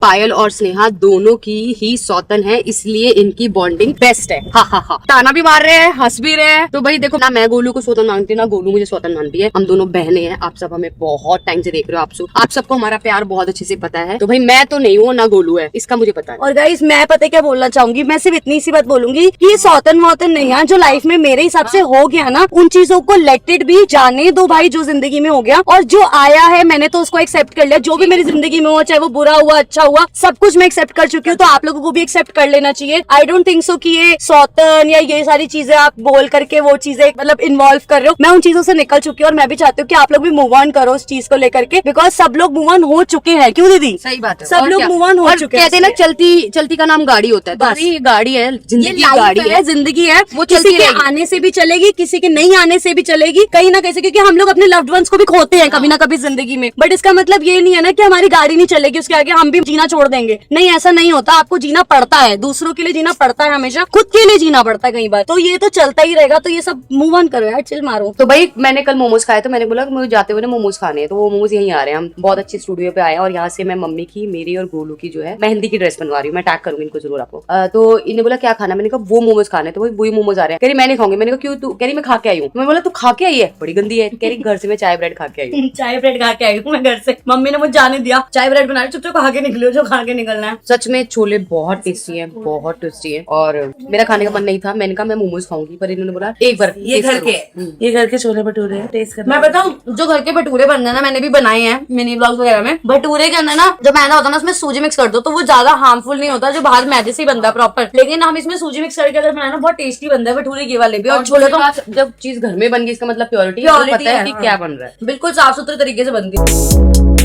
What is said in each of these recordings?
पायल और स्नेहा दोनों की ही सौतन है, इसलिए इनकी बॉन्डिंग बेस्ट है। हा हा हा। ताना भी मार रहे हैं, हंस भी रहे हैं। तो भाई देखो, ना मैं गोलू को सौतन मानती हूँ, ना गोलू मुझे सौतन मानती है। हम दोनों बहनें हैं। आप सब हमें बहुत टाइम से देख रहे हो। आप सबको हमारा प्यार बहुत अच्छे से पता है। तो भाई मैं तो नहीं हूँ, ना गोलू है, इसका मुझे पता है। और गाइस मैं पता है क्या बोलना चाहूंगी, मैं सिर्फ इतनी सी बात बोलूंगी कि ये सौतन वौतन नहीं है। जो लाइफ में मेरे हिसाब से हो गया ना, उन चीजों को लेट इट भी, जाने दो भाई। जो जिंदगी में हो गया और जो आया है, मैंने तो उसको एक्सेप्ट कर लिया। जो भी मेरी जिंदगी में हुआ, चाहे वो बुरा हुआ अच्छा हुआ, सब कुछ मैं एक्सेप्ट कर चुकी हूँ। तो आप लोगों को भी एक्सेप्ट कर लेना चाहिए। आई डोंट थिंक सो कि ये सौतन या ये सारी चीजें आप बोल करके वो चीजें मतलब इन्वॉल्व कर रहे हो। मैं उन चीजों से निकल चुकी हूँ और मैं भी चाहती हूँ कि आप लोग भी मूव ऑन करो उस चीज को लेकर के, बिकॉज सब लोग मूव ऑन हो चुके हैं। क्यों दीदी? सही बात है। सब लोग मूव ऑन हो चुके हैं। कहते हैं ना, चलती का नाम गाड़ी होता है। तो ये गाड़ी है, जिंदगी गाड़ी है, जिंदगी है। वो किसी के आने से भी चलेगी, किसी के नहीं आने से भी चलेगी, कहीं ना कहीं, क्योंकि हम लोग अपने लव्ड वंस को भी खोते हैं कभी ना कभी जिंदगी में। बट इसका मतलब ये नहीं है ना कि हमारी गाड़ी नहीं चलेगी, उसके आगे हम भी जीना छोड़ देंगे। नहीं, ऐसा नहीं होता। आपको जीना पड़ता है, दूसरों के लिए जीना पड़ता है, हमेशा खुद के लिए जीना पड़ता है कई बार। तो ये तो चलता ही रहेगा। तो ये सब मूव ऑन करो यार, चिल मारो। तो भाई मैंने कल मोमोज खाए, तो मैंने बोला कि मुझे जाते हुए ना मोमोज खाने हैं। तो वो मोमोज यहीं आ रहे हैं। हम बहुत अच्छी स्टूडियो पे आए हैं और यहाँ से मैं मम्मी की, मेरी और गोलू की जो है मेहंदी की ड्रेस बनवा रही हूँ। मैं टैग करूंगी इनको जरूर आपको। तो इन्हें बोला क्या खाना, मैंने कहा वो मोमोज खाने। तो वही मोमोज आ रहे हैं। कह रही मैं नहीं खाऊंगी। मैंने कहा क्यों? तू कह रही मैं खा के आई हूँ। मैं बोला तू खा के आई है, बड़ी गंदी है। कह रही घर से मैं चाय ब्रेड खा के आई हूँ। चाय ब्रेड खा के आई हूँ मैं घर से। मम्मी ने मुझे जाने दिया, चाय ब्रेड बना रही, चुपचाप खा के निकलो जो खा के निकलना है। सच में छोले बहुत टेस्टी है, बहुत टेस्टी है। और मेरा खाने का मन नहीं था। मैंने कहा मैं मोमोज खाऊंगी, पर इन्होंने बोला एक बार ये घर के छोले भटूरे टेस्ट करना। मैं बताऊं, जो घर के भटूरे बनते हैं ना, मैंने भी बनाए हैं मिनी ब्लॉग्स वगैरह में। भटूरे के अंदर ना जो मैदा होता है ना, उसमें सूजी मिक्स कर दो तो वो ज्यादा हार्मफुल नहीं होता, जो बाहर मैदे से ही बनता है प्रॉपर। लेकिन हम इसमें सूजी मिक्स करके अगर बनाए ना, बहुत टेस्टी बनता है भटूरे के वाले भी। और छोले तो जब चीज घर में बन गई, इसका मतलब प्योरिटी पता है कि क्या बन रहा है। बिल्कुल साफ सुथरे तरीके से बनती है।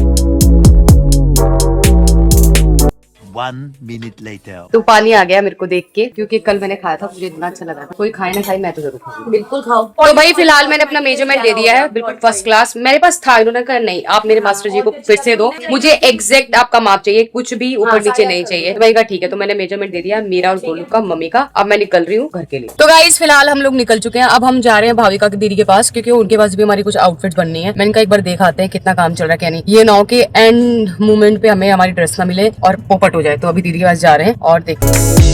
1 minute later. तो पानी आ गया मेरे को देख के, क्योंकि कल मैंने खाया था, मुझे इतना अच्छा लगा था। कोई खाए ना खाए, मैं तो जरूर खाऊंगी। बिल्कुल खाओ। तो भाई फिलहाल मैंने अपना मेजरमेंट दे दिया है, बिल्कुल फर्स्ट क्लास मेरे पास था। इन्होंने कहा नहीं, आप मेरे मास्टर जी को फिर से दो, मुझे एग्जैक्ट आपका माप चाहिए, कुछ भी ऊपर नीचे नहीं चाहिए। तो मैंने कहा ठीक है। तो मैंने मेजरमेंट दे दिया मेरा और गोलू का, मम्मी का। अब मैं निकल रही हूँ घर के लिए। तो गाइस फिलहाल हम लोग निकल चुके हैं। अब हम जा रहे हैं भाविका की दीदी के पास, क्योंकि उनके पास भी हमारी कुछ आउटफिट बननी है। मैंने कहा एक बार देखाते हैं कितना काम चल रहा है क्या नहीं। ये ना हो कि एंड मोमेंट पे हमें हमारी ड्रेस ना मिले और पोपट हो जाए। तो अभी दीदी के पास जा रहे हैं और देखते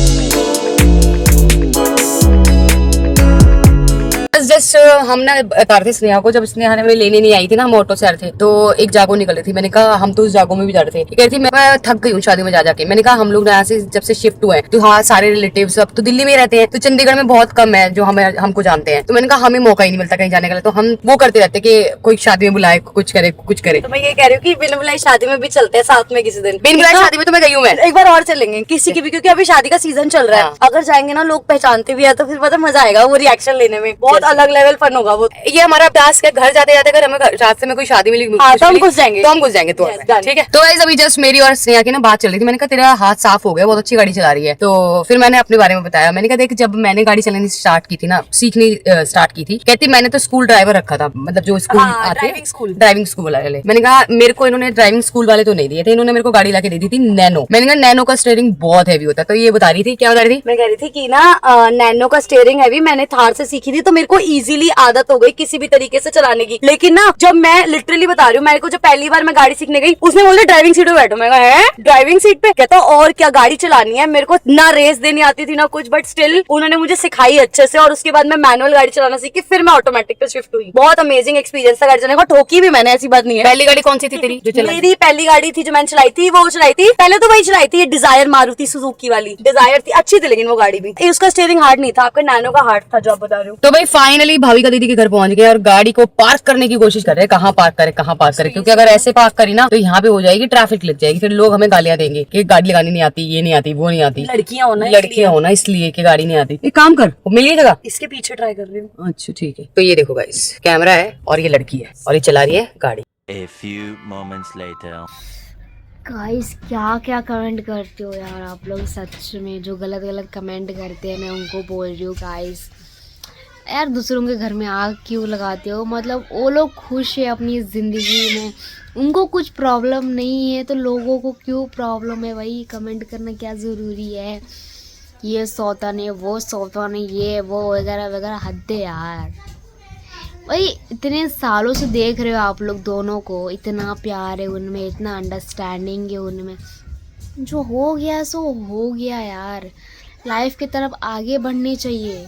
जस्ट हम ना बता रहे थे स्नेहा को, जब स्नेहा ने हमें लेने नहीं आई थी ना, हम ऑटो से आ रहे थे, तो एक जागो निकल रही थी। मैंने कहा हम तो उस जागो में भी जा रहे थे। कह रही थी मैं थक गई हूँ शादी में जा जाके। मैंने कहा हम लोग यहाँ से जब से शिफ्ट हुए हैं, तो हाँ सारे रिलेटिव सब तो दिल्ली में रहते हैं, तो चंडीगढ़ में बहुत कम है जो हमें हमको जानते हैं। तो मैंने कहा हमें मौका ही नहीं मिलता कहीं जाने का। तो हम वो करते रहते कि कोई शादी में बुलाए, कुछ करे कुछ करे। तो मैं ये कह रही हूँ कि बिना बुलाई शादी में भी चलते हैं साथ में किसी दिन। बिन बुलाए शादी में तो मैं गई हूँ, मैं एक बार और चलेंगे किसी की भी, क्योंकि अभी शादी का सीजन चल रहा है। अगर जाएंगे ना, लोग पहचानते भी है, तो फिर पता मजा आएगा वो रिएक्शन लेने में। बहुत अलग लेवल फन होगा वो। ये हमारा टास्क है। घर जाते जाते अगर हमें रास्ते में कोई शादी मिली तो हम घुस जाएंगे, तो ठीक है। तो गाइस अभी जस्ट मेरी और स्नेहा की ना बात चल रही थी। मैंने कहा तेरा हाथ साफ हो गया, बहुत अच्छी गाड़ी चला रही है। तो फिर मैंने अपने बारे में बताया। मैंने कहा देख, जब मैंने गाड़ी चलानी स्टार्ट की थी ना, सीखनी स्टार्ट की थी, कहती मैंने तो स्कूल ड्राइवर रखा था, मतलब जो स्कूल आते हैं ड्राइविंग स्कूल वाले। मैंने कहा मेरे को इन्होंने ड्राइविंग स्कूल वाले तो नहीं दिए थे, इन्होंने मेरे को गाड़ी लाके दी थी नैनो। मैंने कहा नैनो का स्टीयरिंग बहुत हैवी होता है। तो ये बता रही थी, क्या बता रही थी? मैं कह रही थी कि ना नैनो का स्टीयरिंग हैवी, मैंने थार से सीखी थी, तो मेरे को इजीली आदत हो गई किसी भी तरीके से चलाने की। लेकिन ना जब मैं लिटरली बता रही हूँ, मेरे को जब पहली बार मैं गाड़ी सीखने गई, उसने बोला ड्राइविंग सीट पे बैठो। मैं कहा है ड्राइविंग सीट पे? कहता और क्या गाड़ी चलानी है। मेरे को ना रेस देनी आती थी ना कुछ, बट स्टिल उन्होंने मुझे सिखाई अच्छे से। और उसके बाद मैं मैनुअल गाड़ी चलाना सीखी, फिर मैं ऑटोमेटिक पे शिफ्ट हुई। बहुत अमेजिंग एक्सपीरियंस था गाड़ी चलाने का। ठोकी भी मैंने, ऐसी बात नहीं है। पहली गाड़ी कौन सी थी तेरी जो चलाई? मेरी पहली गाड़ी थी जो मैंने चलाई थी, वो चलाई थी पहले तो वही चलाई थी, डिजायर मारुति सुजुकी वाली डिजायर थी, अच्छी थी। लेकिन वो गाड़ी भी, उसका स्टीयरिंग हार्ड नहीं था, आपका नैनो का हार्ड था जो आप बता रहे हो। तो भाई फाइनली भाविका दीदी के घर पहुंच गए और गाड़ी को पार्क करने की कोशिश कर रहे हैं। कहाँ पार्क करे, क्योंकि अगर ऐसे पार्क करी ना तो यहाँ पे हो जाएगी ट्रैफिक लग जाएगी। फिर लोग हमें गालियां देंगे कि गाड़ी लगानी नहीं आती, ये नहीं आती, वो नहीं आती। लड़कियां होना इसलिए कि गाड़ी नहीं आती। एक काम कर, मिली जगह, इसके पीछे ट्राई कर रही हूँ। अच्छा ठीक है। तो ये देखो गाइस, कैमरा है और ये लड़की है और ये चला रही है गाड़ी। A few moments later. Guys क्या क्या कमेंट करते हो यार आप लोग, सच में जो गलत गलत कमेंट करते हैं मैं उनको बोल रही हूँ गाइस, यार दूसरों के घर में आग क्यों लगाते हो। मतलब वो लोग खुश है अपनी ज़िंदगी में, उनको कुछ प्रॉब्लम नहीं है, तो लोगों को क्यों प्रॉब्लम है भाई। कमेंट करना क्या ज़रूरी है, ये सौतन है, वो सौतन है, ये वो वगैरह वगैरह। हद है यार भाई, इतने सालों से देख रहे हो आप लोग दोनों को, इतना प्यार है उनमें, इतना अंडरस्टैंडिंग है उनमें, जो हो गया सो हो गया यार, लाइफ की तरफ आगे बढ़नी चाहिए।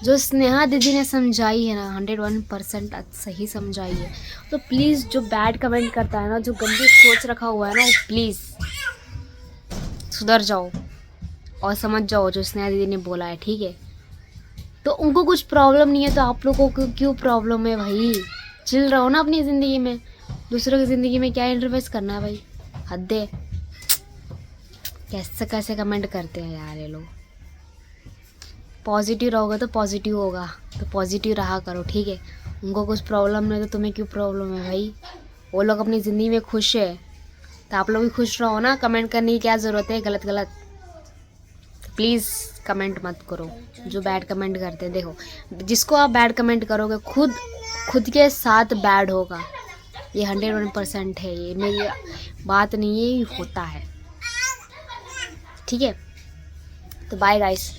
जो स्नेहा दीदी ने समझाई है ना 101% सही समझाई है। तो प्लीज़ जो बैड कमेंट करता है ना, जो गंदी सोच रखा हुआ है ना, वो प्लीज़ सुधर जाओ और समझ जाओ जो स्नेहा दीदी ने बोला है, ठीक है। तो उनको कुछ प्रॉब्लम नहीं है तो आप लोगों को क्यों प्रॉब्लम है भाई? चिल रहो ना अपनी ज़िंदगी में, दूसरों की ज़िंदगी में क्या इंटरफेस करना है भाई? हद है। कैसे कैसे कमेंट करते हैं यार ये लोग। पॉजिटिव रहोगे तो पॉजिटिव होगा, तो पॉजिटिव रहा करो, ठीक है। उनको कुछ प्रॉब्लम नहीं तो तुम्हें क्यों प्रॉब्लम है भाई? वो लोग अपनी ज़िंदगी में खुश है तो आप लोग भी खुश रहो ना। कमेंट करने की क्या ज़रूरत है गलत गलत? प्लीज़ कमेंट मत करो जो बैड कमेंट करते हैं। देखो, जिसको आप बैड कमेंट करोगे खुद के साथ बैड होगा, ये 101% है। ये मेरी बात नहीं है, ये होता है, ठीक है। तो बाय गाइस।